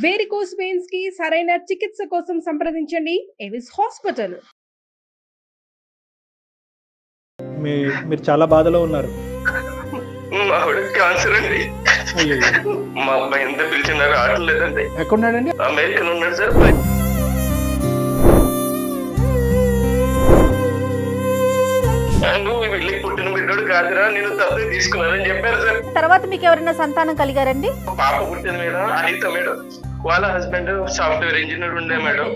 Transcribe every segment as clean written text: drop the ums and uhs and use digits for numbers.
Varicose veins కి సరైన చికిత్స కోసం సంప్రదించండి ఎవిస్ హాస్పిటల్. మీరు చాలా బాధలో ఉన్నారు. మా ఆవిడ క్యాన్సర్ అండి. అయ్యో, మా అబ్బాయి ఎంత పిలిచినా రావట్లేదండి. ఎక్కడున్నాడండి? అమెరికాలో ఉన్నాడు సార్. నువ్వు వెళ్ళి పుట్టిన బిడ్డోడు కాదురా, నేను తప్పే తీసుకున్నానని చెప్పారు సార్. తర్వాత మీకు ఎవరైనా సంతానం కలిగారండి? పాప పుట్టింది మేడం, అనిత మేడం. వాళ్ళ హస్బెండ్ సాఫ్ట్వేర్ ఇంజనీర్ ఉండే మేడం.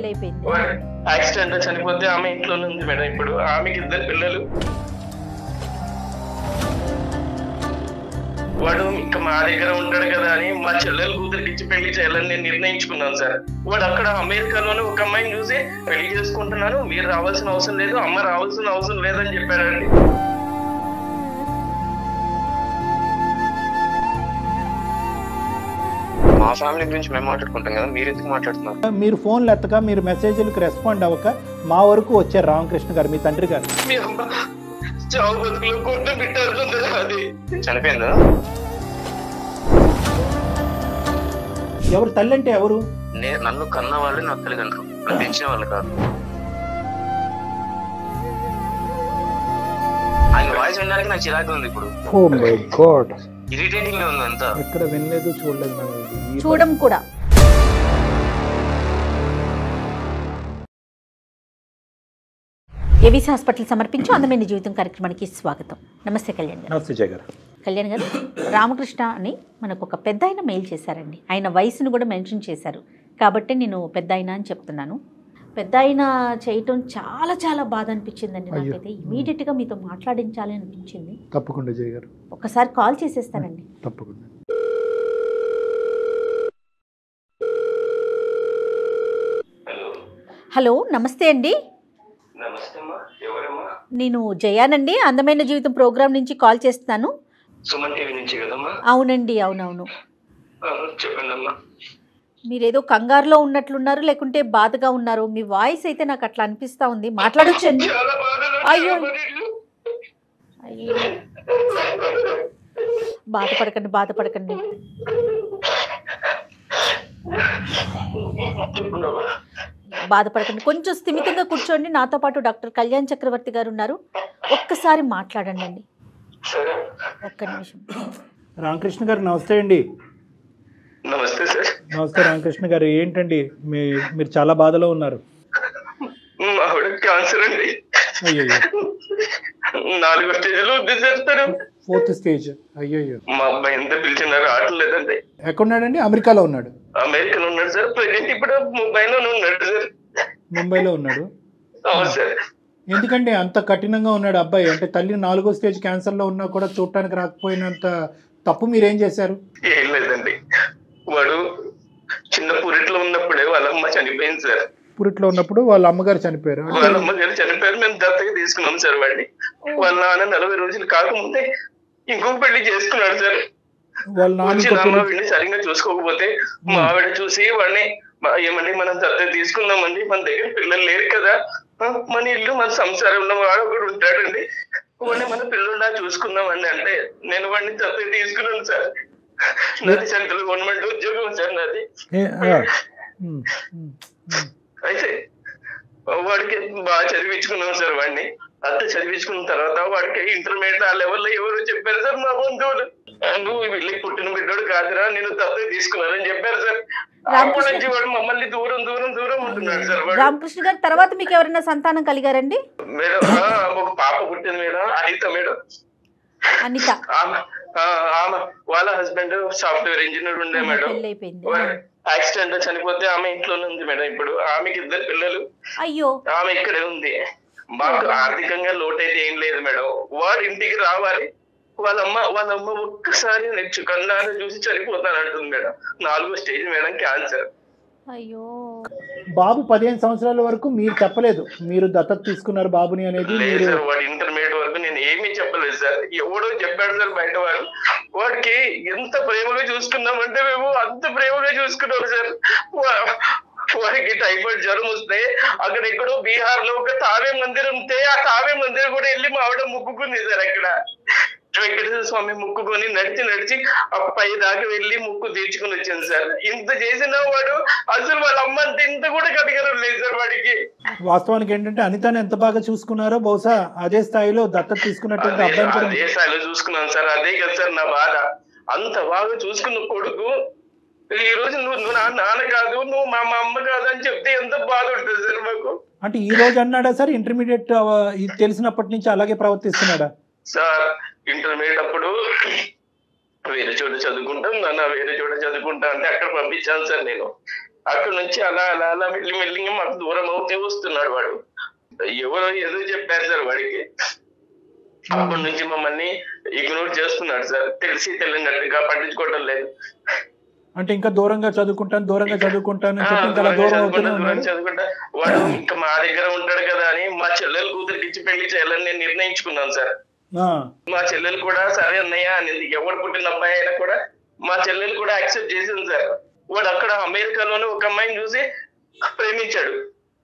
యాక్సిడెంట్ లో చనిపోతే ఆమె ఇంట్లోనే ఉంది మేడం. ఇప్పుడు ఆమెకి 2 పిల్లలు. వాడు ఇంకా మా దగ్గర ఉంటాడు కదా అని మా చెల్లెలు కూతురికి ఇచ్చి పెళ్లి చేయాలని నేను నిర్ణయించుకున్నాను సార్. వాడు అక్కడ అమెరికాలోనే ఒక అమ్మాయిని చూసి పెళ్లి చేసుకుంటున్నాను, మీరు రావాల్సిన అవసరం లేదు, అమ్మ రావాల్సిన అవసరం లేదని చెప్పాడండి. మా ఫ్యామిలీ గురించి మేము మాట్లాడుకుంటాం కదా, మీరు ఎందుకు మాట్లాడుతున్నారు? మీరు ఫోన్లు ఎత్తక, మీరు మెసేజ్లకు రెస్పాండ్ అవ్వక మా వరకు వచ్చారు రామకృష్ణ గారు, మీ తండ్రి గారు. మీ అమ్మ చావు బతుకులు కొట్టు బిడ్డ అది చనిపోయిందా? ఎవరు తల్లి అంటే ఎవరు? నన్ను కన్న వాళ్ళు నా తల్లిదండ్రులు, నన్ను పెంచిన వాళ్ళు కాదు. ఆయన వాయిస్ వినడానికి నాకు చిరాకు ఉంది ఇప్పుడు. ఓ మై గాడ్, ఇరిటేటింగ్ గా ఉంది అంతా. ఎక్కడ వినలేదు, చూడలేదు, చూడం కూడా. ఏవిస్ హాస్పిటల్ సమర్పించు అందమైన జీవితం కార్యక్రమానికి స్వాగతం. నమస్తే కళ్యాణ్ గారు. నమస్తే జయ గారు. కళ్యాణ్ గారు, రామకృష్ణ అని మనకు ఒక పెద్ద ఆయన మెయిల్ చేశారండి. ఆయన వయసును కూడా మెన్షన్ చేశారు కాబట్టి నేను పెద్ద ఆయన అని చెప్తున్నాను. పెద్ద ఆయన చేయటం చాలా చాలా బాధ అనిపించిందండి నాకైతే. ఇమీడియట్గా మీతో మాట్లాడించాలి అనిపించింది. తప్పకుండా జయ గారు, ఒకసారి కాల్ చేసేస్తానండి. తప్పకుండా. హలో, నమస్తే అండి. నేను జయానండి, అందమైన జీవితం ప్రోగ్రామ్ నుంచి కాల్ చేస్తున్నాను. సుమన్ టీవీ నుంచి కదమ్మా? అవునండి, అవునవును. చెప్పండమ్మా. మీరేదో కంగారులో ఉన్నట్లున్నారు, లేకుంటే బాధగా ఉన్నారు. మీ వాయిస్ అయితే నాకు అట్లా అనిపిస్తా ఉంది. మాట్లాడొచ్చండి? అయ్యో అయ్యో, బాధపడకండి బాధపడకండి. బాధపడకండి, కొంచెం స్థిమితంగా కూర్చోండి. నాతో పాటు డాక్టర్ కళ్యాణ్ చక్రవర్తి గారు ఉన్నారు, ఒక్కసారి మాట్లాడండి అండి, ఒక్క నిమిషం. రామకృష్ణ గారు నమస్తే అండి. నమస్తే సార్. నమస్తే రామకృష్ణ గారు, ఏంటండి మీరు చాలా బాధలో ఉన్నారు. మా ఆవిడ క్యాన్సర్ అండి. అయ్యో, 4వ స్టేజ్ లో ఉంది సార్. 4th stage. అయ్యో, మా అబ్బాయి ఎంత పిలిచినా రావట్లేదండి. ఎక్కడున్నాడండి? అమెరికాలో ఉన్నాడు. అమెరికాలో ఉన్నాడు సార్. ప్రెజెంట్ ఇప్పుడు ముంబైలోనే ఉన్నాడు సార్. ముంబైలో ఉన్నాడు. అవును సార్. ఎందుకంటే అంత కఠినంగా ఉన్నాడు అబ్బాయి? అంటే తల్లి 4వ స్టేజ్ క్యాన్సర్ లో ఉన్నా కూడా చూడటానికి రాకపోయినంత తప్పు మీరేం చేశారు? ఏం లేదండి, వాడు చిన్న పురిట్లో ఉన్నప్పుడే వాళ్ళ అమ్మ చనిపోయింది సార్. పురిట్లో ఉన్నప్పుడు వాళ్ళ అమ్మగారు చనిపోయారు. వాళ్ళ అమ్మగారు చనిపోయారు, మేము దత్తగా తీసుకున్నాం సార్ వాడిని. వాళ్ళ నాన్న 40 రోజులు కాకముందే ఇంకొక పెళ్లి చేసుకున్నాడు సార్. వాళ్ళ నాన్న వీడిని సరిగ్గా చూసుకోకపోతే మా ఆవిడ చూసి వాడిని, ఏమండి మనం దత్తగా తీసుకుందామండి, మన దగ్గర పిల్లలు లేరు కదా, మన ఇల్లు మన సంసారంలో వాడు ఒకడు ఉంటాడండి, వాడిని మన పిల్లల్లా చూసుకుందామండి అంటే నేను వాడిని దత్తగా తీసుకున్నాను సార్. నాది సెంట్రల్ గవర్నమెంట్ ఉద్యోగం సార్ నాది. అయితే వాడికి బాగా చదివించుకున్నాం సార్ వాడిని. అంత చదివించుకున్న తర్వాత వాడికి ఇంటర్మీడియట్ ఆ లెవెల్లో ఎవరు చెప్పారు సార్, మా బంధువులు. నువ్వు వెళ్ళి పుట్టిన బిడ్డోడు కాదురా, నేను తప్పే తీసుకున్నానని చెప్పారు సార్. అప్పటి నుంచి వాడు మమ్మల్ని దూరం దూరం దూరం ఉంటున్నాడు సార్. రామకృష్ణ గారు, తర్వాత మీకు ఎవరైనా సంతానం కలిగారండి? మేడం ఒక పాప పుట్టింది మేడం, అనిత మేడం. అనిత? ఆమె వాళ్ళ హస్బెండ్ సాఫ్ట్వేర్ ఇంజనీర్ ఉండే మేడం. యాక్సిడెంట్ లో చనిపోతే ఆమె ఇంట్లోనే ఉంది మేడం. ఇప్పుడు ఆమెకి 2 పిల్లలు. అయ్యో, ఆమె ఇక్కడే ఉంది. మాకు ఆర్థికంగా లోటు అయితే ఏం లేదు మేడం. వాడు ఇంటికి రావాలి, వాళ్ళ అమ్మ ఒక్కసారి నెచ్చు కన్నాను చూసి చనిపోతానంటుంది మేడం. 4వ స్టేజ్ మేడం, క్యాన్సర్. అయ్యో. బాబు 15 సంవత్సరాల వరకు మీరు చెప్పలేదు మీరు దత్తత తీసుకున్నారు బాబుని అనేది? వాడు ఇంటర్మీడియట్ వరకు నేను ఏమీ చెప్పలేదు సార్. ఎవడో చెప్పాడు సార్ బయట వాడు. వాడికి ఎంత ప్రేమగా చూసుకున్నామంటే మేము అంత ప్రేమగా చూసుకున్నాం సార్. వాడికి టైఫాయిడ్ జ్వరం వస్తే అక్కడ ఎక్కడో బీహార్ లో ఒక తావే మందిరం ఉంటే ఆ తావే మందిరం కూడా వెళ్ళి మా ఆవిడ ముక్కుకుంది సార్. అక్కడ వెంకటేశ్వర స్వామి ముక్కుకొని నడిచి ఆ పై దాకా వెళ్ళి ముక్కు తీర్చుకుని వచ్చాను సార్. ఇంత చేసిన వాడు అసలు వాళ్ళ అమ్మ అంటే ఇంత కూడా కనికరం లేదు సార్ వాడికి. వాస్తవానికి ఏంటంటే అనితని ఎంత బాగా చూసుకున్నారో బహుశా అదే స్థాయిలో దత్తత తీసుకున్నటువంటి అబ్బాయిని కూడా అదే స్థాయిలో చూసుకున్నాను సార్. అదే కదా సార్ నా బాధ. అంత బాగా చూసుకున్న కొడుకు ఈ రోజు నువ్వు నాన్న కాదు, నువ్వు మా అమ్మ కాదు అని చెప్తే ఎంత బాధ ఉంటుంది సార్ మాకు. అంటే ఈ రోజు అన్నాడా సార్ ఇంటర్మీడియట్ ఇది తెలిసినప్పటి నుంచి అలాగే ప్రవర్తిస్తున్నాడా సార్? ఇంటర్మీడియట్ అప్పుడు వేరే చోట చదువుకుంటాం నాన్న, వేరే చోట చదువుకుంటా అంటే అక్కడ పంపించాను సార్ నేను. అక్కడ నుంచి అలా అలా అలా మెల్లిగా మాకు దూరం అవుతే వస్తున్నాడు వాడు. ఎవరో ఏదో చెప్పారు సార్ వాడికి. అప్పటి నుంచి మమ్మల్ని ఇగ్నోర్ చేస్తున్నాడు సార్. తెలిసి తెలియనట్టుగా పట్టించుకోవడం లేదు. అంటే ఇంకా దూరంగా చదువుకుంటాను చదువుకుంటా వాడు ఇంకా మా దగ్గర ఉంటాడు కదా అని మా చెల్లెలు కూతురికి ఇచ్చి పెళ్లి చేయాలని నేను నిర్ణయించుకున్నాను సార్. మా చెల్లెలు కూడా సరే అన్నయ్య అనేది. ఎవరు పుట్టిన అబ్బాయి అయినా కూడా మా చెల్లెలు కూడా యాక్సెప్ట్ చేసింది సార్. వాడు అక్కడ అమెరికాలోనే ఒక అమ్మాయిని చూసి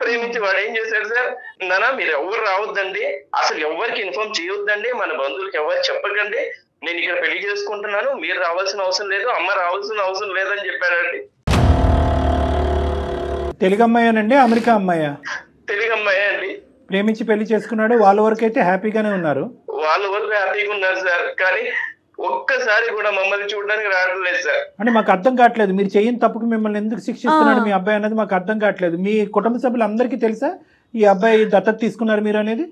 ప్రేమించి వాడు ఏం చేశాడు సార్, నాన్న మీరు ఎవరు రావద్దండి, అసలు ఎవరికి ఇన్ఫార్మ్ చేయొద్దండి, మన బంధువులకి ఎవరు చెప్పకండి, నేను ఇక్కడ పెళ్లి చేసుకుంటున్నాను, మీరు రావాల్సిన అవసరం లేదు, అమ్మ రావాల్సిన అవసరం లేదని చెప్పాడండి. తెలుగు అమ్మాయేనండి అమెరికా అమ్మాయా? తెలుగు అమ్మాయి అండి. ప్రేమించి పెళ్లి చేసుకున్నాడు. వాళ్ళ వరకు అయితే హ్యాపీగానే ఉన్నారు. వాళ్ళ వరకు హ్యాపీగా ఉన్నారు సార్. కానీ ఒక్కసారి కూడా మమ్మల్ని చూడడానికి రావడం లేదు సార్. అంటే మాకు అర్థం కావట్లేదు, మీరు చేయని తప్పుకు మిమ్మల్ని ఎందుకు శిక్షిస్తున్నాడు మీ అబ్బాయి అనేది మాకు అర్థం కావట్లేదు. మీ కుటుంబ సభ్యులు అందరికీ తెలుసా ఈ అబ్బాయి దత్తత తీసుకున్నారు మీరు అనేది?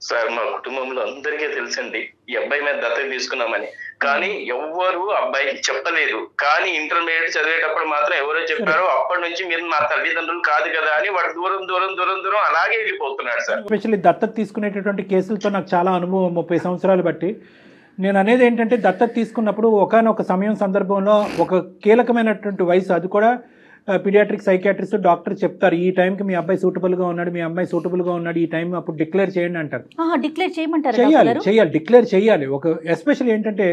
సార్ మా కుటుంబంలో అందరికీ తెలుసండి ఈ అబ్బాయి మీద దత్తత తీసుకున్నామని. కానీ ఎవ్వరు అబ్బాయికి చెప్పలేదు. కానీ ఇంటర్మీడియట్ చదివేటప్పుడు మాత్రం ఎవరో చెప్పారో అప్పటి నుంచి మీరు మా తల్లిదండ్రులు కాదు కదా అని వాడు దూరం అలాగే వెళ్ళిపోతున్నాడు సార్. ఎస్పెషల్లీ దత్తత తీసుకునేటటువంటి కేసులతో నాకు చాలా అనుభవం 30 సంవత్సరాలు బట్టి. నేను అనేది ఏంటంటే దత్తత తీసుకున్నప్పుడు ఒకానొక సమయం సందర్భంలో ఒక కీలకమైనటువంటి వయసు, అది కూడా పీడియాట్రిక్ సైకియాట్రిస్ట్ డాక్టర్ చెప్తారు ఈ టైంకి మీ అబ్బాయి సూటబుల్గా ఉన్నాడు, మీ అమ్మాయి సూటబుల్గా ఉన్నాడు, ఈ టైం అప్పుడు డిక్లేర్ చేయండి అంటారు. డిక్లేర్ చేయమంటారు? చేయాలి, డిక్లేర్ చేయాలి. ఒక ఎస్పెషల్లీ ఏంటంటే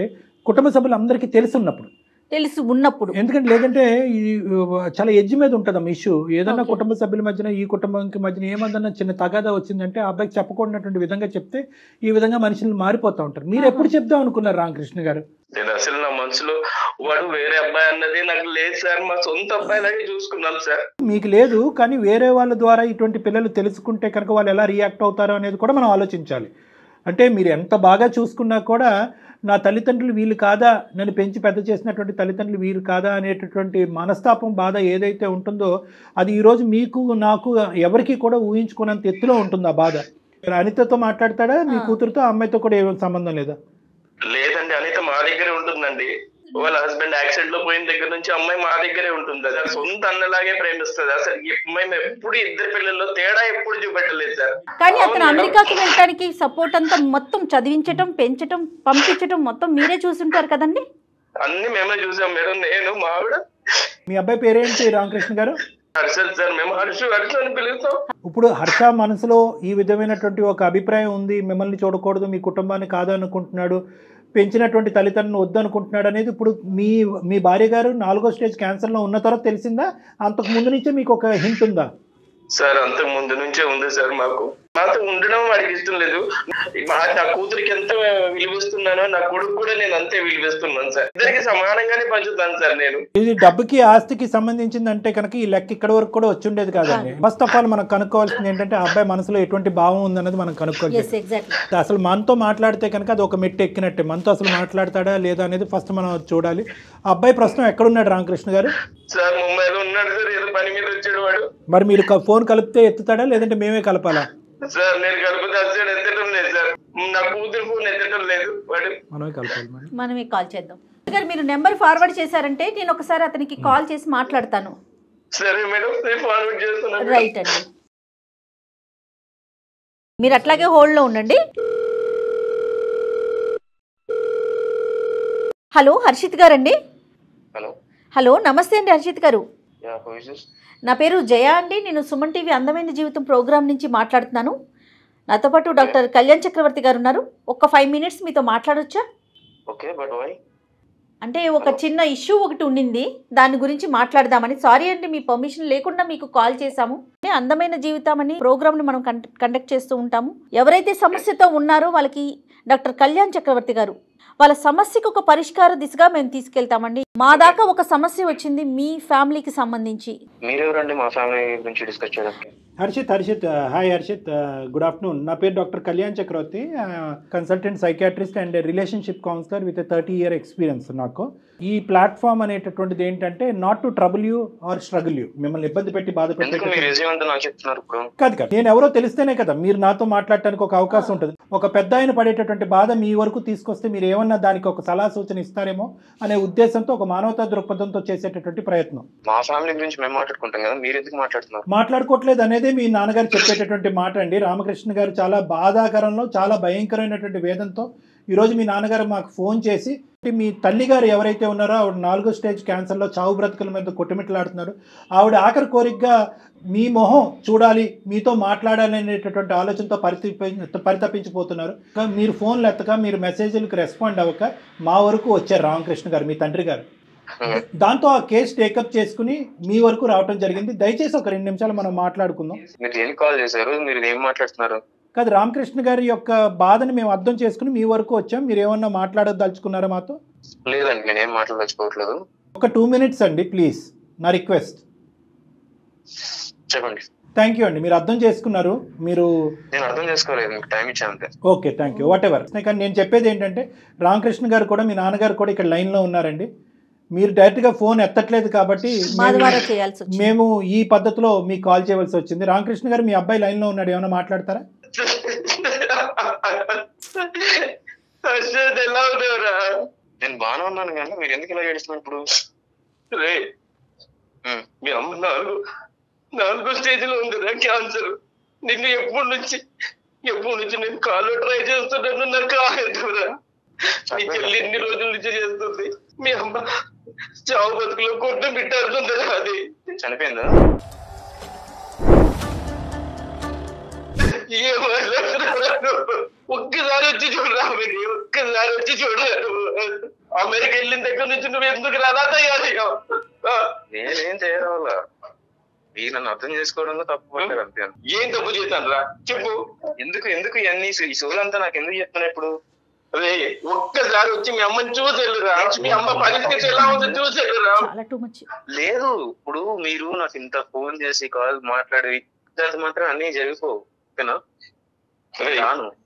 కుటుంబ సభ్యులు అందరికీ తెలిసి ఉన్నప్పుడు. ఎందుకంటే లేదంటే ఇది చాలా ఎడ్జ్ మీద ఉంటుందమ్మా ఇష్యూ. ఏదన్నా కుటుంబ సభ్యుల మధ్యన ఈ కుటుంబానికి మధ్యన ఏమన్నా చిన్న తగాదా వచ్చిందంటే ఆ అబ్బాయికి చెప్పకూడనటువంటి విధంగా చెప్తే ఈ విధంగా మనుషులు మారిపోతూ ఉంటారు. మీరు ఎప్పుడు చెప్దాం అనుకున్నారు రామకృష్ణ గారు? నేను అసలు నా మనసులో వాడు వేరే అబ్బాయి అన్నది నాకు లేదు సార్. మా సొంత అబ్బాయి లాగే చూసుకున్నాను సార్. మీకు లేదు, కానీ వేరే వాళ్ళ ద్వారా ఇటువంటి పిల్లలు తెలుసుకుంటే కనుక వాళ్ళు ఎలా రియాక్ట్ అవుతారో అనేది కూడా మనం ఆలోచించాలి. అంటే మీరు ఎంత బాగా చూసుకున్నా కూడా నా తల్లిదండ్రులు వీళ్ళు కాదా, నన్ను పెంచి పెద్ద చేసినటువంటి తల్లిదండ్రులు వీళ్ళు కాదా అనేటటువంటి మనస్తాపం, బాధ ఏదైతే ఉంటుందో అది ఈరోజు మీకు నాకు ఎవరికి కూడా ఊహించుకున్నంత ఎత్తులో ఉంటుంది ఆ బాధ. అనితతో మాట్లాడతాడా మీ కూతురుతో? అమ్మాయితో కూడా ఏమైనా సంబంధం లేదా? లేదండి, అనిత మా దగ్గరే ఉంటుందండి. వాళ్ళ హస్బెండ్ యాక్సిడెంట్ లో పోయిన దగ్గర నుంచి అమ్మాయి మా దగ్గరే ఉంటుంది. అసలు సొంత అన్నలాగే ప్రేమిస్తుంది. అసలు మేము ఎప్పుడు ఇద్దరు పిల్లల్లో తేడా ఎప్పుడు చూపెట్టలేదు సార్. కానీ అతను అమెరికాకి వెళ్ళడానికి సపోర్ట్ అంతా మొత్తం చదివించటం, పెంచటం, పంపించటం మొత్తం మీరే చూసుంటారు కదండి? అన్ని మేమే చూసాం మేడం, నేను మా ఆవిడ. మీ అబ్బాయి పేరేంటి రామకృష్ణ గారు? హర్షద్ సార్. మేము హర్ష అని పిలుస్తాం. ఇప్పుడు హర్ష మనసులో ఈ విధమైనటువంటి ఒక అభిప్రాయం ఉంది, మిమ్మల్ని చూడకూడదు, మీ కుటుంబాన్ని కాదనుకుంటున్నాడు, పెంచినటువంటి తల్లిదండ్రులను వద్దనుకుంటున్నాడు అనేది ఇప్పుడు మీ భార్య గారు 4వ స్టేజ్ క్యాన్సర్లో ఉన్న తర్వాత తెలిసిందా? అంతకు ముందు నుంచే మీకు ఒక హింట్ ఉందా? సార్ అంతకు ముందు నుంచే ఉంది సార్. మాతో ఉండడం వాడికి ఇష్టం లేదు. నా కూతురికి ఎంత విలువిస్తున్నానో నా కొడుకు కూడా నేను అంతే విలువిస్తున్నాను సార్. ఇద్దరికి సమానంగానే పంచుతాను సార్ నేను. ఇది డబ్బుకి ఆస్తికి సంబంధించింది అంటే కనుక ఈ లెక్క ఇక్కడ వరకు కూడా వచ్చి ఉండేది కాదండి. ఫస్ట్ ఆఫ్ ఆల్ మనం కనుక్కోవాల్సింది ఏంటంటే ఆ అబ్బాయి మనసులో ఎటువంటి భావం ఉందన్నది మనం కనుక్కోవాలి. అసలు మనతో మాట్లాడితే కనుక అది ఒక మెట్టు ఎక్కినట్టే. మనతో అసలు మాట్లాడతాడా లేదా అనేది ఫస్ట్ మనం చూడాలి. ఆ అబ్బాయి ప్రస్తుతం ఎక్కడున్నాడు రామకృష్ణ గారు? సార్ ముంబైలో ఉన్నాడు సార్. ఏదో పని మీద వచ్చాడు వాడు. మరి మీరు ఫోన్ కలిపితే ఎత్తుతాడా లేదంటే మేమే కలపాలా? సార్ నేను కలిపితే అసలు ఎత్తడం లేదు సార్. నా కూతురు ఫోన్ ఎత్తడం లేదు వాడు. మనమే కలపాలి, మనమే కాల్ చేద్దాం. మీరు నెంబర్ ఫార్వర్డ్ చేశారంటే నేను ఒకసారి అతనికి కాల్ చేసి మాట్లాడతాను. సరే మేడం, నేను ఫార్వర్డ్ చేస్తున్నాను. రైట్ అండి, మీరు అట్లాగే హోల్డ్లో ఉండండి. హలో హర్షిత్ గారండి? హలో నమస్తే అండి హర్షిత్ గారు. నా పేరు జయ అండి. నేను సుమన్ టీవీ అందమైన జీవితం ప్రోగ్రామ్ నుంచి మాట్లాడుతున్నాను. నాతో పాటు డాక్టర్ కళ్యాణ్ చక్రవర్తి గారు ఉన్నారు. ఒక 5 మినిట్స్ మీతో మాట్లాడొచ్చా? అంటే ఒక చిన్న ఇష్యూ ఒకటి ఉండింది, దాని గురించి మాట్లాడదామని. సారీ అండి, మీ పర్మిషన్ లేకుండా మీకు కాల్ చేశాము. అందమైన జీవితం అని ప్రోగ్రామ్ని మనం కండక్ట్ చేస్తూ ఉంటాము. ఎవరైతే సమస్యతో ఉన్నారో వాళ్ళకి డాక్టర్ కళ్యాణ్ చక్రవర్తి గారు వాళ్ళ సమస్యకు ఒక పరిష్కార దిశగా మేము తీసుకెళ్తామండి. మా దాకా ఒక సమస్య వచ్చింది మీ ఫ్యామిలీకి సంబంధించి. మీరెవరండి మా ఫ్యామిలీ గురించి డిస్కస్ చేయడానికి? Harshit hi Harshit, good afternoon. నా పేరు doctor Kalyan Chakravarthy, consultant psychiatrist and relationship counsellor with 30 year experience. నాకు ఈ ప్లాట్ఫామ్ అనేటటువంటిది ఏంటంటే not to trouble you or struggle you, మిమ్మల్ని ఇబ్బంది పెట్టి బాధ పెట్టి కాదు. నేను ఎవరో తెలిస్తేనే కదా మీరు నాతో మాట్లాడటానికి ఒక అవకాశం ఉంటుంది. ఒక పెద్ద ఆయన పడేటటువంటి బాధ మీ వరకు తీసుకొస్తే మీరు ఏమన్నా దానికి ఒక సలహా సూచన ఇస్తారేమో అనే ఉద్దేశంతో, ఒక మానవతా దృక్పథంతో చేసేటటువంటి ప్రయత్నం. మా ఫ్యామిలీ గురించి మేము మాట్లాడుకుంటాం కదా, మీరు ఎందుకు మాట్లాడుతున్నారు? మాట్లాడుకోవట్లేదు అనేది మీ నాన్నగారు చెప్పేటటువంటి మాట అండి. రామకృష్ణ గారు చాలా బాధాకరంలో, చాలా భయంకరమైనటువంటి వేదంతో ఈరోజు మీ నాన్నగారు మాకు ఫోన్ చేసి, మీ తల్లి గారు ఎవరైతే ఉన్నారో ఆవిడ 4వ స్టేజ్ క్యాన్సర్లో చావు బ్రతుకుల మీద కొట్టుమిట్లాడుతున్నారు. ఆవిడ ఆఖరి కోరికగా మీ మొహం చూడాలి, మీతో మాట్లాడాలి అనేటటువంటి ఆలోచనతో పరితపించిపోతున్నారు. మీరు ఫోన్లు ఎత్తక, మీరు మెసేజ్లకు రెస్పాండ్ అవ్వక మా వరకు వచ్చారు రామకృష్ణ గారు, మీ తండ్రి గారు. దాంతో ఆ కేసు టేకప్ చేసుకుని మీ వరకు రావటం జరిగింది. దయచేసి ఒక 2 నిమిషాలు మనం మాట్లాడుకుందాం. మీరు ఏం కాల్ చేశారు? మీరు ఏం మాట్లాడుతున్నారు? కాదు, రామకృష్ణ గారి యొక్క బాధని మేము అర్థం చేసుకుని మీ వరకు వచ్చాం. మీరు ఏమన్నా మాట్లాడదలుచుకున్నారా మాతో? లేదండి, నేనేం మాట్లాడదలుచుకోవట్లేదు. ఒక 2 minutes అండి ప్లీజ్, నా రిక్వెస్ట్. చెప్పండి. థ్యాంక్ యూ అండి, మీరు అర్థం చేసుకున్నారు. మీరు నేను అర్థం చేసుకోలేదు, మీకు టైం ఇచ్చాను అంతే. Okay, thank you, what ever. కానీ నేను చెప్పేది ఏంటంటే రామకృష్ణ గారు కూడా, మీ నాన్నగారు కూడా ఇక్కడ లైన్లో ఉన్నారండి. మీరు డైరెక్ట్గా ఫోన్ ఎత్తట్లేదు కాబట్టి మేము ఈ పద్ధతిలో మీకు కాల్ చేయవలసి వచ్చింది. రామకృష్ణ గారు, మీ అబ్బాయి లైన్లో ఉన్నాడు, ఏమైనా మాట్లాడతారా? నేను బాగానే ఉన్నాను కానీ మీరు ఎందుకు ఇలా ఏడుస్తున్నారు ఇప్పుడు? మీ అమ్మ 4వ స్టేజ్లో ఉందిరా క్యాన్సర్. నిన్ను ఎప్పటి నుంచి నేను కాల్లో ట్రై చేస్తున్నాను, నాకు కాదురా. నీ చెల్లి ఎన్ని రోజుల నుంచి చేస్తుంది. మీ అమ్మ చావు బతుకులో కొట్టు బిట్టాడుతుందిరా. అది చనిపోయిందా? ఒక్కసారి వచ్చి చూడరా, ఒక్కసారి వచ్చి చూడరా. అమెరికా వెళ్ళిన దగ్గర నుంచి నువ్వు ఎందుకు అలా తయారయ్యావు? నేనేం చేయరా, మీరు నన్ను అర్థం చేసుకోవడంలో తప్పు పడ్డారు అంతే. ఏం తప్పు చేశాను రా చెప్పు. ఎందుకు ఇవన్నీ ఈ సోలంతా నాకు ఎందుకు చెప్తున్నా ఇప్పుడు? అదే ఒక్కసారి వచ్చి మీ అమ్మని చూసేళ్ళురా, మీ అమ్మ పరిస్థితి ఎలా ఉందో చూసేళ్ళురా. లేదు, ఇప్పుడు మీరు నాకు ఇంత ఫోన్ చేసి కాల్ మాట్లాడి మాత్రం అన్ని జరిగిపో, ఓకేనా?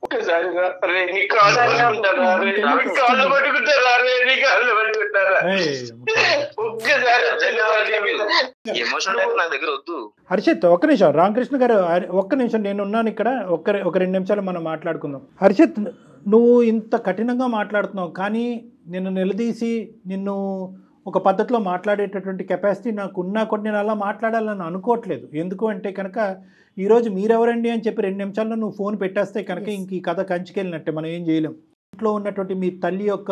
ఒక్కసారి హర్షిత్, ఒక్క నిమిషం. రామకృష్ణ గారు ఒక్క నిమిషం, నేను ఉన్నాను ఇక్కడ. ఒక 2 నిమిషాలు మనం మాట్లాడుకుందాం. హర్షిత్, నువ్వు ఇంత కఠినంగా మాట్లాడుతున్నావు, కానీ నిన్ను నిలదీసి నిన్ను ఒక పద్ధతిలో మాట్లాడేటటువంటి కెపాసిటీ నాకు ఉన్నా కూడా నేను అలా మాట్లాడాలని అనుకోవట్లేదు. ఎందుకు అంటే కనుక ఈరోజు మీరెవరండి అని చెప్పి 2 నిమిషాల్లో నువ్వు ఫోన్ పెట్టేస్తే కనుక ఇంక ఈ కథ కంచుకెళ్ళినట్టే, మనం ఏం చేయలేం. ఇంట్లో ఉన్నటువంటి మీ తల్లి యొక్క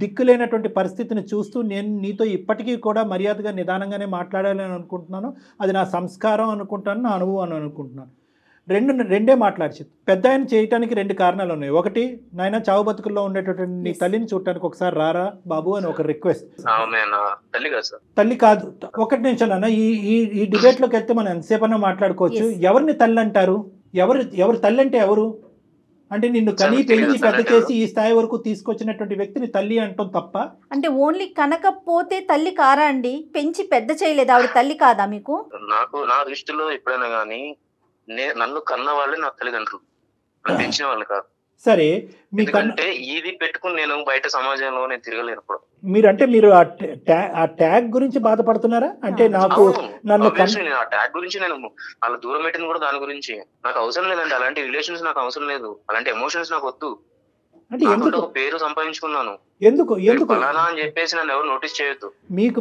దిక్కులేనటువంటి పరిస్థితిని చూస్తూ నేను నీతో ఇప్పటికీ కూడా మర్యాదగా నిదానంగానే మాట్లాడాలని అనుకుంటున్నాను. అది నా సంస్కారం అనుకుంటాను, నా అనుభవం అనుకుంటున్నాను. రెండే మాట్లాడి. పెద్ద ఆయన చేయటానికి 2 కారణాలు ఉన్నాయి. ఒకటి, నాయన చావు బతుకుల్లో ఉండేటటువంటి నీ తల్లిని చూడటానికి ఒకసారి రారా బాబు అని ఒక రిక్వెస్ట్. తల్లి కాదు, 1 నిమిషం అన్న. ఈ డిబేట్ లోకి వెళ్తే మనం ఎంతసేపన్నా మాట్లాడుకోవచ్చు. ఎవరిని తల్లి అంటారు? ఎవరు తల్లి అంటే ఎవరు? అంటే నిన్ను కనీ పెంచి పెద్ద చేసి ఈ స్థాయి వరకు తీసుకొచ్చినటువంటి వ్యక్తిని తల్లి అంటాం తప్ప. అంటే ఓన్లీ కనకపోతే తల్లి కారా అండి? పెంచి పెద్ద చేయలేదు, ఆవిడ తల్లి కాదా మీకు? నా దృష్టిలో ఎప్పుడైనా గానీ నన్ను కన్న వాళ్ళే నా తల్లిదండ్రులు, పెంచిన వాళ్ళు కాదు. సరే, మీకంటే ఇది పెట్టుకుని నేను బయట సమాజంలో నేను తిరగలేను. మీరు ఆ ట్యాగ్ గురించి బాధపడుతున్నారా? అంటే నాకు నన్ను ఆ ట్యాగ్ గురించి నేను అలా దూరం పెట్టింది కూడా దాని గురించి. నాకు అవసరం లేదండి అలాంటి రిలేషన్స్, నాకు అవసరం లేదు అలాంటి ఎమోషన్స్, నాకు వద్దు. అంటే ఎందుకు పేరు సంపాదించుకున్నాను, ఎందుకు అని చెప్పేసి నన్ను ఎవరు నోటీస్ చేయొద్దు.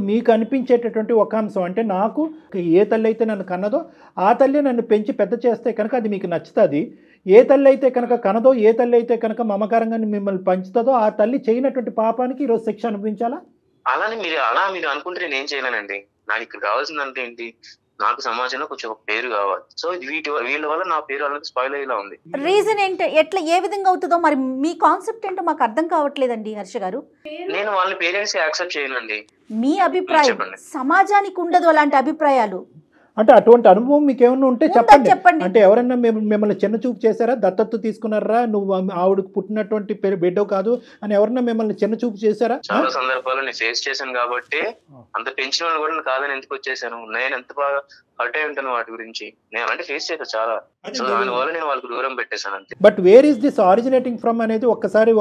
మీకు అనిపించేటటువంటి ఒక అంశం అంటే, నాకు ఏ తల్లి అయితే నన్ను కన్నదో ఆ తల్లి నన్ను పెంచి పెద్ద చేస్తే కనుక అది మీకు నచ్చుతుంది. ఏ తల్లి అయితే కనుక కనదో, ఏ తల్లి అయితే కనుక మమకారంగా మిమ్మల్ని పంచుతుందో ఆ తల్లి చేయనటువంటి పాపానికి ఈరోజు శిక్ష అనుభవించాలా? అలా మీరు అనుకుంటే నేను ఏం చేయలేనండి. నాకు ఇక్కడ కావాల్సిందంటే ఏంటి, నాకు సమాజంలో కొంచెం పేరు కావాలి. సో వీళ్ళ వల్ల నా పేరు అనేది స్పాయిల్ అయ్యేలా ఉంది. రీజన్ ఏంటో, ఎట్లా ఏ విధంగా అవుతుందో మరి మీ కాన్సెప్ట్ ఏంటో మాకు అర్థం కావట్లేదండి హర్ష గారు. నేను వాళ్ళ పేరెంట్స్ యాక్సెప్ట్ చేయనండి. మీ అభిప్రాయం, సమాజానికి ఉండదు అలాంటి అభిప్రాయాలు. అంటే అటువంటి అనుభవం మీకు ఏమన్నా ఉంటే ఉందా చెప్పండి. చెప్పండి. అంటే ఎవరన్నా మిమ్మల్ని చిన్న చూపు చేశారా, దత్తత తీసుకున్నారా, నువ్వు ఆవిడకు పుట్టినటువంటి బిడ్డ కాదు అని ఎవరన్నా మిమ్మల్ని చిన్న చూపు చేశారా? చాలా సందర్భాలు నేను ఫేస్ చేశాను కాబట్టి అంత పెంచిన వాళ్ళు కూడా నేను కాదని ఎందుకు వచ్చేసాను. నేను ఎంత బాగా హర్ట్ అయి ఉంటాను వాటి గురించి. నేను అలాంటి ఫేస్ చేశాను చాలా. సో దానివల్ల నేను వాళ్ళకి దూరం పెట్టేశాను అంతే. But where is this originating from అనేది ఒక్కసారి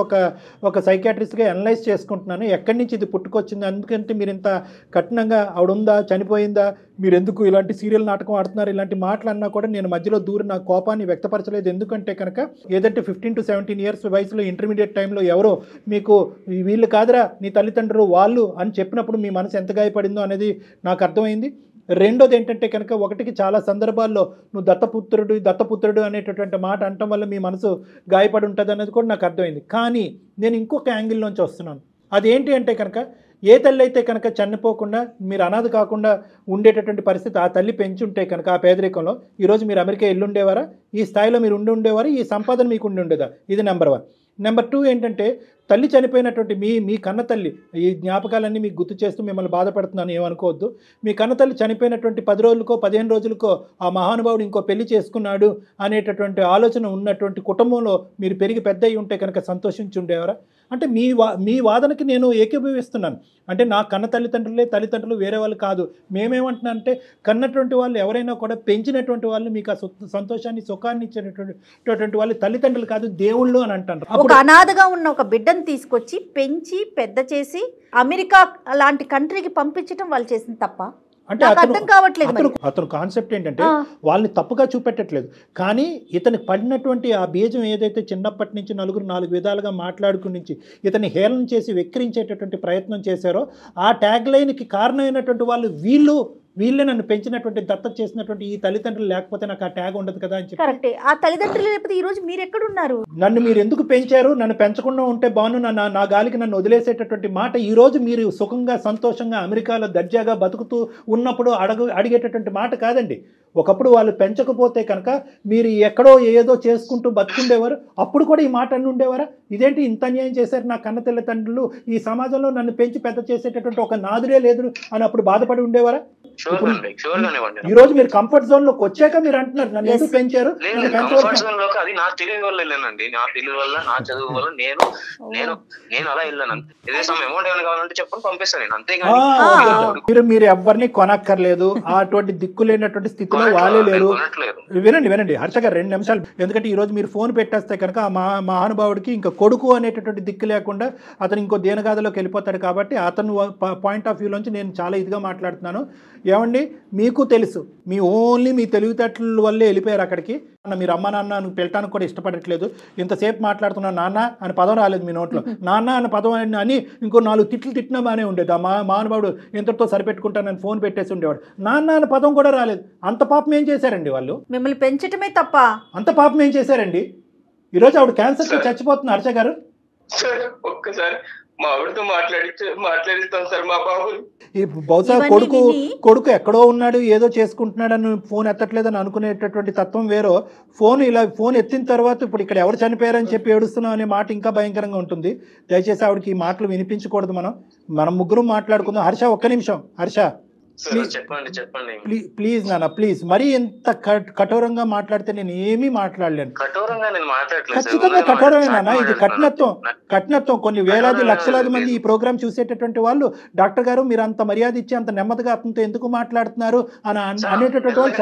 ఒక సైకాట్రిస్ట్గా అనలైజ్ చేసుకుంటున్నాను. ఎక్కడి నుంచి ఇది పుట్టుకొచ్చింది? ఎందుకంటే మీరు ఇంత కఠినంగా ఆవిడ ఉందా, చనిపోయిందా, మీరు ఎందుకు ఇలాంటి సీరియల్ నాటకం ఆడుతున్నారు, ఇలాంటి మాటలు అన్నా కూడా నేను మధ్యలో దూరి నా కోపాన్ని వ్యక్తపరచలేదు. ఎందుకంటే కనుక ఏదంటే 15 to 17 years వయసులో ఇంటర్మీడియట్ టైంలో ఎవరో మీకు వీళ్ళు కాదురా నీ తల్లిదండ్రులు వాళ్ళు అని చెప్పినప్పుడు మీ మనసు ఎంత గాయపడిందో అనేది నాకు అర్థమైంది. రెండోది ఏంటంటే కనుక ఒకటికి చాలా సందర్భాల్లో నువ్వు దత్తపుత్రుడు అనేటటువంటి మాట అనటం వల్ల మీ మనసు గాయపడి ఉంటుంది అనేది కూడా నాకు అర్థమైంది. కానీ నేను ఇంకొక యాంగిల్లోంచి వస్తున్నాను. అదేంటి అంటే కనుక ఏ తల్లి అయితే కనుక చనిపోకుండా మీరు అనాథ కాకుండా ఉండేటటువంటి పరిస్థితి ఆ తల్లి పెంచుంటే కనుక ఆ పేదరికంలో ఈరోజు మీరు అమెరికా వెళ్ళుండేవారా? ఈ స్థాయిలో మీరు ఉండేవారా? ఈ సంపాదన మీకు ఉండేదా? ఇది నెంబర్ 1. నెంబర్ 2 ఏంటంటే తల్లి చనిపోయినటువంటి మీ కన్న తల్లి ఈ జ్ఞాపకాలన్నీ మీకు గుర్తు చేస్తూ మిమ్మల్ని బాధపడుతున్నాను, ఏమనుకోవద్దు. మీ కన్న తల్లి చనిపోయినటువంటి 10 రోజులకో 15 రోజులకో ఆ మహానుభావుడు ఇంకో పెళ్లి చేసుకున్నాడు అనేటటువంటి ఆలోచన ఉన్నటువంటి కుటుంబంలో మీరు పెరిగి పెద్ద అయి ఉంటే కనుక సంతోషించి ఉండేవారా? అంటే మీ వాదనకి నేను ఏకీభవిస్తున్నాను. అంటే నా కన్న తల్లిదండ్రులు వేరే వాళ్ళు కాదు. మేమేమంటున్నా అంటే కన్నటువంటి వాళ్ళు ఎవరైనా కూడా పెంచినటువంటి వాళ్ళు మీకు ఆ సంతోషాన్ని సుఖాన్ని ఇచ్చేటటువంటి వాళ్ళు తల్లిదండ్రులు కాదు, దేవుళ్ళు అని అంటారు. ఒక అనాథగా ఉన్న ఒక బిడ్డను తీసుకొచ్చి పెంచి పెద్ద చేసి అమెరికా లాంటి కంట్రీకి పంపించడం వాళ్ళు చేసిన తప్ప అంటే అర్థం కావట్లేదు. అతను కాన్సెప్ట్ ఏంటంటే వాళ్ళని తప్పుగా చూపెట్టట్లేదు, కానీ ఇతనికి పడినటువంటి ఆ బీజం ఏదైతే చిన్నప్పటి నుంచి నలుగురు 4 విధాలుగా మాట్లాడుకుని నుంచి ఇతన్ని హేళన చేసి వెక్కిరించేటటువంటి ప్రయత్నం చేశారో ఆ ట్యాగ్ లైన్కి కారణమైనటువంటి వాళ్ళు వీళ్ళే నన్ను పెంచినటువంటి దత్తత చేసినటువంటి ఈ తల్లిదండ్రులు లేకపోతే నాకు ఆ ట్యాగ్ ఉండదు కదా అని చెప్పి. కరెక్టే. ఆ తల్లిదండ్రులు లేకపోతే ఈ రోజు మీరు ఎక్కడున్నారు? నన్ను మీరు ఎందుకు పెంచారు, నన్ను పెంచకుండా ఉంటే బాను, నా గాలికి నన్ను వదిలేసేటటువంటి మాట ఈ రోజు మీరు సుఖంగా సంతోషంగా అమెరికాలో దర్జాగా బతుకుతూ ఉన్నప్పుడు అడిగేటటువంటి మాట కాదండి. ఒకప్పుడు వాళ్ళు పెంచకపోతే కనుక మీరు ఎక్కడో ఏదో చేసుకుంటూ బతుకుండేవారు. అప్పుడు కూడా ఈ మాట అన్ని ఉండేవారా? ఇదేంటి ఇంత అన్యాయం చేశారు నా కన్న తల్లిదండ్రులు, ఈ సమాజంలో నన్ను పెంచి పెద్ద చేసేటటువంటి ఒక నాదురే లేదు అని అప్పుడు బాధపడి ఉండేవారా? ఈ రోజు మీరు కంఫర్ట్ జోన్ లోకి వచ్చాక మీరు అంటున్నారు నన్ను ఎందుకు పెంచారు. కంఫర్ట్ జోన్ లోకి అది నా తెలివి వల్ల వెళ్ళానండి. నా తెలివి వల్ల నా చదువు వల్ల నేను అలా వెళ్ళాను. ఏదైనా అమౌంట్ ఏమైనా కావాలంటే చెప్పండి పంపిస్తాను నేను, అంతేగాని మీరు ఎవరిని కొనక్కర్లేదు. అటువంటి దిక్కు లేనటువంటి స్థితిలో వాళ్ళే లేరు. వినండి హర్ష గారు 2 నిమిషాలు. ఎందుకంటే ఈ రోజు మీరు ఫోన్ పెట్టేస్తే కనుక ఆ మహానుభావుడికి ఇంకా కొడుకు అనేటటువంటి దిక్కు లేకుండా అతను ఇంకో దేనగాథలోకి వెళ్ళిపోతాడు. కాబట్టి అతను పాయింట్ ఆఫ్ వ్యూలోంచి నేను చాలా ఇదిగా మాట్లాడుతున్నాను. ఏమండి మీకు తెలుసు మీ తెలివితేటల వల్లే వెళ్ళిపోయారు అక్కడికి. మీరు అమ్మ నాన్న పిలటానికి కూడా ఇష్టపడట్లేదు. ఇంతసేపు మాట్లాడుతున్నా నాన్న అని పదం రాలేదు మీ నోట్లో. నాన్న అనే పదం అని ఇంకో 4 తిట్లు తిట్టినా బాగానే ఉండేది. ఆ మహానుభావుడు ఇంతటితో సరిపెట్టుకుంటానని ఫోన్ పెట్టేసి ఉండేవాడు. నాన్న అనే పదం కూడా రాలేదు. అంత పాపం ఏం చేశారండి వాళ్ళు? మిమ్మల్ని పెంచటమే తప్ప అంత పాపం ఏం చేశారండి? ఈరోజు ఆవిడ క్యాన్సర్తో చచ్చిపోతుంది. హర్ష గారు ఒక్కసారి మా ఆవిడతో మాట్లాడిస్తాం సార్ మా బాబు. బహుశా కొడుకు ఎక్కడో ఉన్నాడు ఏదో చేసుకుంటున్నాడు అని ఫోన్ ఎత్తట్లేదని అనుకునేటటువంటి తత్వం వేరో, ఫోన్ ఎత్తిన తర్వాత ఇప్పుడు ఇక్కడ ఎవరు చనిపోయారని చెప్పి ఏడుస్తున్నాం అనే మాట ఇంకా భయంకరంగా ఉంటుంది. దయచేసి ఆవిడకి ఈ మాటలు వినిపించకూడదు. మనం ముగ్గురు మాట్లాడుకుందాం. హర్ష ఒక్క నిమిషం. హర్ష చెప్పండి ప్లీజ్ నాన్న ప్లీజ్. మరీ ఎంత కఠోరంగా మాట్లాడితే నేను ఏమీ మాట్లాడలేను. ఖచ్చితంగా కఠోరమే నాన్న. ఇది కఠినత్వం. కొన్ని వేలాది లక్షలాది మంది ఈ ప్రోగ్రామ్ చూసేటటువంటి వాళ్ళు డాక్టర్ గారు మీరు అంత మర్యాద ఇచ్చి అంత నెమ్మదిగా అతనితో ఎందుకు మాట్లాడుతున్నారు అని అనేటటువంటి వాళ్ళు.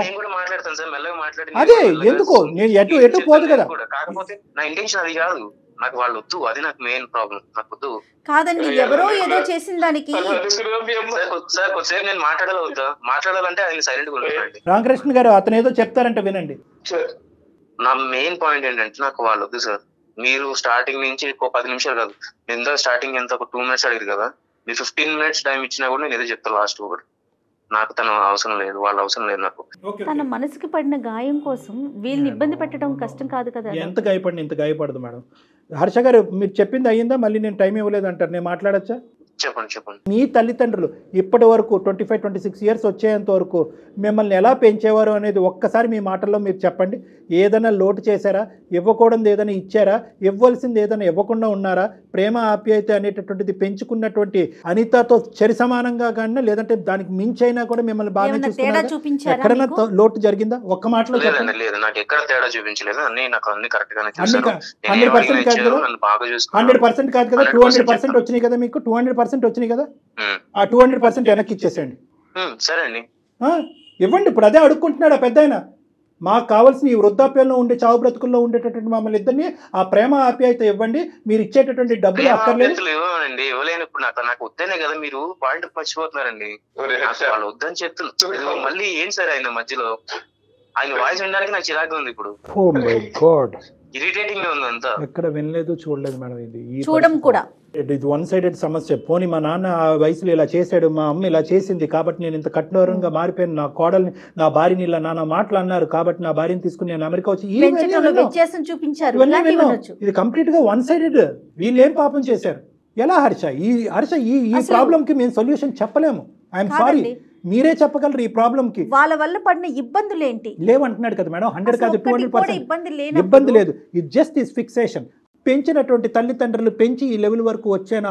అదే ఎందుకు నేను ఎటు పోదు కదా. కాకపోతే నా ఇంటెన్షన్ అది కాదు, నాకు వాళ్ళు వద్దు, అది నాకు మెయిన్ ప్రాబ్లం. నాకు వద్దు కాదండి, ఎవరో ఏదో చేసిన దానికి సార్ కొద్దిసేపు నేను మాట్లాడాలంటే ఆయన సైలెంట్ గా ఉంటానండి. రామకృష్ణ గారు అతను ఏదో చెప్తారంటే వినండి. నా మెయిన్ పాయింట్ ఏంటంటే నాకు వాళ్ళు వద్దు సార్. మీరు స్టార్టింగ్ నుంచి 10 నిమిషాలు కాదు, ఎంత స్టార్టింగ్ ఎంత ఒక 2 minutes అడిగారు కదా, మీరు 15 minutes టైం ఇచ్చినా కూడా నేను ఏదో చెప్తాను లాస్ట్ కూడా. నాకు తన అవసరం లేదు, వాళ్ళ అవసరం లేదు నాకు. తన మనసుకి పడిన గాయం కోసం వీళ్ళని ఇబ్బంది పెట్టడం కష్టం కాదు కదా. ఎంత గాయపడి ఇంత గాయపడదు మేడం. హర్ష గారు మీరు చెప్పింది అయ్యిందా? మళ్ళీ నేను టైం ఇవ్వలేదు అంటారు, నేను మాట్లాడచ్చా? చెప్పండి. మీ తల్లిదండ్రులు ఇప్పటి వరకు 25-26 ఇయర్స్ వచ్చేంత వరకు మిమ్మల్ని ఎలా పెంచేవారు అనేది ఒక్కసారి మీ మాటల్లో మీరు చెప్పండి. ఏదైనా లోటు చేశారా? ఇవ్వకూడదు ఏదైనా ఇచ్చారా? ఇవ్వాల్సింది ఏదైనా ఇవ్వకుండా ఉన్నారా? ప్రేమ ఆప్యాయత అనేటటువంటిది పెంచుకున్నటువంటి అనితతో సరి సమానంగా కానీ లేదంటే దానికి మించైనా కూడా మిమ్మల్ని బాగా చూసుకున్నారా? ఎక్కడైనా లోటు జరిగిందా? ఒక్క మాటలో చెప్పండి. లేదు, నాకు ఎక్కడ తేడా చూపించలేదు. నాకు అన్ని కరెక్ట్ గానే 100% కాదు కదా, 100% కాదు కదా, 200% వచ్చినాయి కదా, మీకు 200% వచ్చినాయి కదా, ఆ 200% వెనక్కి ఇచ్చేసేయండి. సరే అండి, ఇవ్వండి. ఇప్పుడు అదే అడుక్కుంటున్నాడు ఆ పెద్దాయన. మాకు కావాల్సిన ఈ వృద్ధాప్యంలో ఉండే చావు బ్రతుకుల్లో ఉండేటటువంటి మమ్మల్ని ఇద్దరిని ఆ ప్రేమ ఆప్యాయత ఇవ్వండి, మీరు ఇచ్చేటటువంటి డబ్బులు అక్కర్లేదు. ఇవ్వనండి, ఇవ్వలేను. ఇప్పుడు నాకు వద్దనే కదా మీరు పాయింట్ మర్చిపోతున్నారండి. వాళ్ళు వద్దని చెప్తున్నారు. మళ్ళీ ఏం సరే ఆయన మధ్యలో ఆయన వాయిస్ వినడానికి నాకు చిరాకు ఉంది. ఇప్పుడు ఓ మై గాడ్, ఇరిటేటింగ్ ఉంది అంతా. ఎక్కడ వినలేదు, చూడలేదు మేడం. ఇది చూడడం కూడా ఇది వన్ సైడెడ్ సమస్య. పోనీ మా నాన్న ఆ వయసులో ఇలా చేశాడు, మా అమ్మ ఇలా చేసింది కాబట్టి నేను ఇంత కఠినంగా మారిపోయాను, నా కోడల్ని నా భార్యని ఇలా నాన్న మాటలు అన్నారు కాబట్టి నా భార్యని తీసుకుని నేను అమెరికా వచ్చి చూపించారు. ఇది కంప్లీట్ గా వన్ సైడెడ్. వీళ్ళు ఏం పాపం చేశారు? ఎలా హర్ష ఈ ప్రాబ్లం కి మేము సొల్యూషన్ చెప్పలేము. ఐఎమ్ సారీ, మీరే చెప్పగలరు ఈ ప్రాబ్లం కి. వాళ్ళ వల్ల పడిన ఇబ్బందులు ఏంటి లేవంటున్నాడు కదా మేడం. 100 కాదు 200% ఇబ్బంది లేదు. ఇది జస్ట్ ఈస్ ఫిక్సేషన్. పెంచినటువంటి తల్లిదండ్రులు పెంచి ఈ లెవెల్ వరకు వచ్చాను,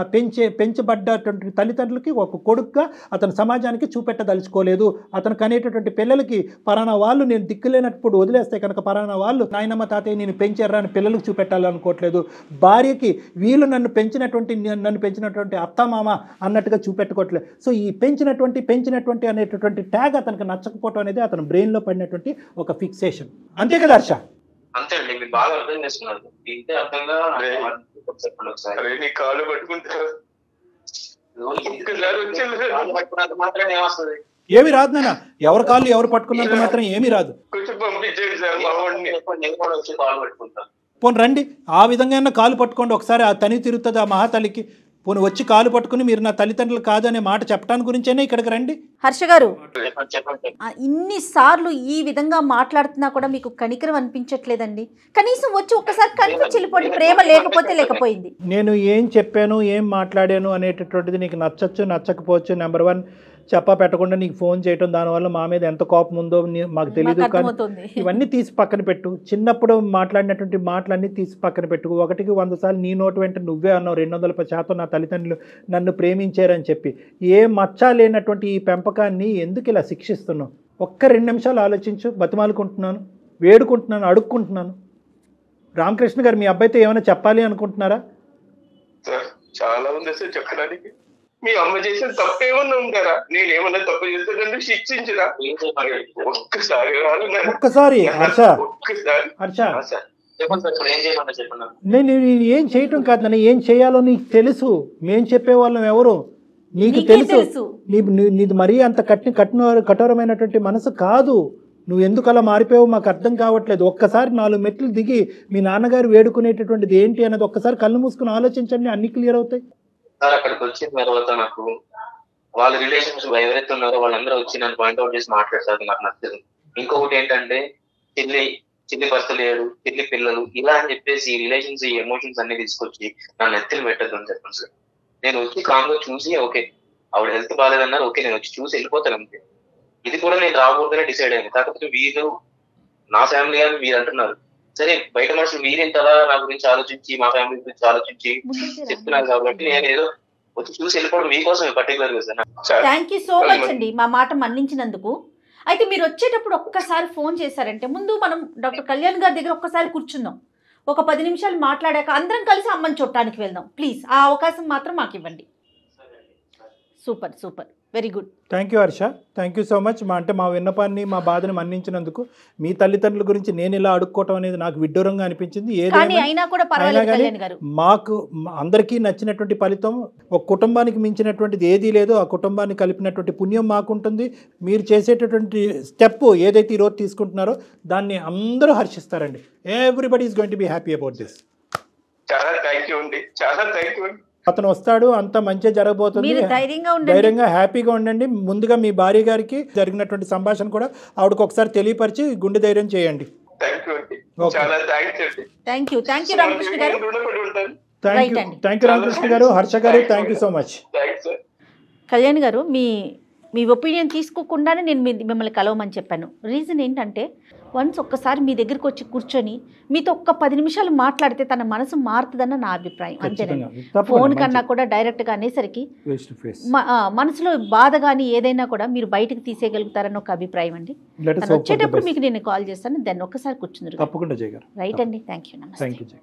పెంచబడ్డటువంటి తల్లిదండ్రులకి ఒక కొడుకుగా అతను సమాజానికి చూపెట్టదలుచుకోలేదు. అతను కనేటటువంటి పిల్లలకి పరానా వాళ్ళు నేను దిక్కులేనప్పుడు వదిలేస్తే కనుక పరానా వాళ్ళు నాయనమ్మ తాతయ్య నేను పెంచారా అని పిల్లలకు చూపెట్టాలనుకోవట్లేదు. భార్యకి వీళ్ళు నన్ను పెంచినటువంటి అత్తమామ అన్నట్టుగా చూపెట్టుకోవట్లేదు. సో ఈ పెంచినటువంటి అనేటటువంటి ట్యాగ్ అతనికి నచ్చకపోవటం అనేది అతని బ్రెయిన్లో పడినటువంటి ఒక ఫిక్సేషన్. అంతే కదా హర్ష? అంతే అండి, మీరు బాగా అర్థం చేసుకున్నారు. ఇంతే అర్థంగా చెప్పండి. కాళ్ళు పట్టుకుంటారు మాత్రం ఏమొస్తుంది? ఏమి రాదు నాన్న. ఎవరి కాళ్ళు ఎవరు పట్టుకున్నంత మాత్రం ఏమీ రాదు. కొంచెం పంపించండి సార్, మా వాడిని కాళ్ళు పట్టుకుంటాను. పోనీ రండి, ఆ విధంగా కాలు పట్టుకోండి ఒకసారి. ఆ తని తిరుగుతుంది ఆ మహాతల్లికి. పోనీ వచ్చి కాలు పట్టుకుని మీరు నా తల్లిదండ్రులు కాదు అనే మాట చెప్పడానికి గురించేనే ఇక్కడికి రండి. హర్ష గారు, ఇన్నిసార్లు ఈ విధంగా మాట్లాడుతున్నా కూడా మీకు కనికరం అనిపించట్లేదండి? కనీసం వచ్చి ఒక్కసారి కనిపించి వెళ్ళిపోండి. ప్రేమ లేకపోయింది. నేను ఏం చెప్పాను, ఏం మాట్లాడాను అనేటటువంటిది నీకు నచ్చచ్చు నచ్చకపోవచ్చు. నెంబర్ 1 చెప్పా పెట్టకుండా నీకు ఫోన్ చేయటం, దానివల్ల మా మీద ఎంత కోపం ఉందో మాకు తెలియదు. కానీ ఇవన్నీ తీసి పక్కన పెట్టు. చిన్నప్పుడు మాట్లాడినటువంటి మాటలన్నీ తీసి పక్కన పెట్టు. 1కి 100 సార్లు నీ నోటు వెంట నువ్వే అన్నావు 210% నా తల్లిదండ్రులు నన్ను ప్రేమించారని చెప్పి. ఏ మచ్చ లేనటువంటి ఈ పెంపకాన్ని ఎందుకు ఇలా శిక్షిస్తున్నావు? ఒక్క 2 నిమిషాలు ఆలోచించు. బతిమాలుకుంటున్నాను, వేడుకుంటున్నాను, అడుక్కుంటున్నాను. రామకృష్ణ గారు, మీ అబ్బాయితో ఏమైనా చెప్పాలి అనుకుంటున్నారా? చాలా ఉంది సార్ చెప్పడానికి. మీ అమ్మ చేసిన తప్పేమన్నా ఉందారా? నేనేమన్నా తప్పు చేస్తే నన్ను శిక్షించరా? ఒక్కసారి నేను ఏం చేయటం కాదు నన్ను, ఏం చేయాలో నీకు తెలుసు. మేం చెప్పేవాళ్ళం ఎవరు నీకు తెలుసు. నీది మరీ అంత కఠోరమైనటువంటి మనసు కాదు. నువ్వు ఎందుకు అలా మారిపోయావు మాకు అర్థం కావట్లేదు. ఒక్కసారి 4 మెట్లు దిగి మీ నాన్నగారు వేడుకునేటటువంటిది ఏంటి అన్నది ఒక్కసారి కళ్ళు మూసుకుని ఆలోచించండి, అన్ని క్లియర్ అవుతాయి. సార్ అక్కడికి వచ్చిన తర్వాత నాకు వాళ్ళ రిలేషన్స్ ఎవరైతే ఉన్నారో వాళ్ళందరూ వచ్చి నన్ను పాయింట్అవుట్ చేసి మాట్లాడతారు, నాకు నచ్చదు. ఇంకొకటి ఏంటంటే చిల్లి భర్త లేడు, చిల్లి పిల్లలు ఇలా అని చెప్పేసి ఈ రిలేషన్స్ ఈ ఎమోషన్స్ అన్ని తీసుకొచ్చి నన్ను ఎత్తులు పెట్టద్దు అని చెప్పండి సార్. నేను వచ్చి కామ్గా చూసి ఓకే ఆవిడ హెల్త్ బాగాలేదన్నారు, ఓకే నేను వచ్చి చూసి వెళ్ళిపోతాను అంతే. ఇది కూడా నేను రాకూడదనే డిసైడ్ అయ్యాను. కాకపోతే వీరు నా ఫ్యామిలీ అని మీరు అంటున్నారు. సరే, బయట మనుషులు మీరింతలా నా గురించి ఆలోచించి మా ఫ్యామిలీ గురించి ఆలోచించి చెప్తున్నారు కాబట్టి నేను ఏదో వచ్చి చూసి వెళ్ళిపోవడం మీకోసం పర్టికులర్ గా sir. Thank you so much అండి మా మాట మన్నించినందుకు. అయితే మీరు వచ్చేటప్పుడు ఒక్కసారి ఫోన్ చేశారంటే ముందు మనం డాక్టర్ కళ్యాణ్ గారి దగ్గర ఒక్కసారి కూర్చుందాం. ఒక 10 నిమిషాలు మాట్లాడాక అందరం కలిసి అమ్మని చూడటానికి వెళ్దాం ప్లీజ్. ఆ అవకాశం మాత్రం మాకు ఇవ్వండి. Super super, very good. Thank you Harsha, thank you so much. మా విన్నపాన్ని మా బాధని మన్నించినందుకు. మీ తల్లిదండ్రుల గురించి నేను ఇలా అడుక్కోవటం అనేది నాకు విడ్డూరంగా అనిపించింది. అయినా కానీ మాకు అందరికీ నచ్చినటువంటి ఫలితం ఒక కుటుంబానికి మించినటువంటిది ఏదీ లేదు. ఆ కుటుంబాన్ని కలిపినటువంటి పుణ్యం మాకుంటుంది. మీరు చేసేటటువంటి స్టెప్ ఏదైతే ఈరోజు తీసుకుంటున్నారో దాన్ని అందరూ హర్షిస్తారండి. Everybody is going to be happy about this. చాలా థ్యాంక్ యూ అండి, చాలా థ్యాంక్ యూ. అతను వస్తాడు, అంత మంచిగా జరగబోతుంది. ధైర్యంగా హ్యాపీగా ఉండండి. ముందుగా మీ భార్య గారికి జరిగినటువంటి సంభాషణ కూడా ఆవిడకు ఒకసారి తెలియపరిచి గుండె ధైర్యం చేయండి. థ్యాంక్ యూ రామకృష్ణ గారు. థ్యాంక్ యూ రామకృష్ణ గారు, హర్ష గారు, thank you so much. Kalyan గారు మీ ఒపీనియన్ తీసుకోకుండానే నేను మిమ్మల్ని కలవమని చెప్పాను. రీజన్ ఏంటంటే వన్స్ ఒక్కసారి మీ దగ్గరికి వచ్చి కూర్చొని మీతో ఒక్క 10 నిమిషాలు మాట్లాడితే తన మనసు మారుతుందన్న నా అభిప్రాయం. అంతేనండి. ఫోన్ కన్నా కూడా డైరెక్ట్గా అనేసరికి మనసులో బాధ కానీ ఏదైనా కూడా మీరు బయటకు తీసేయగలుగుతారని ఒక అభిప్రాయం అండి. తను వచ్చేటప్పుడు మీకు నేను కాల్ చేస్తాను, దాన్ని ఒక్కసారి కూర్చుందరు. తప్పకుండా జయ గారు. రైట్ అండి. Thank you. నమస్తే. Thank you Jaya.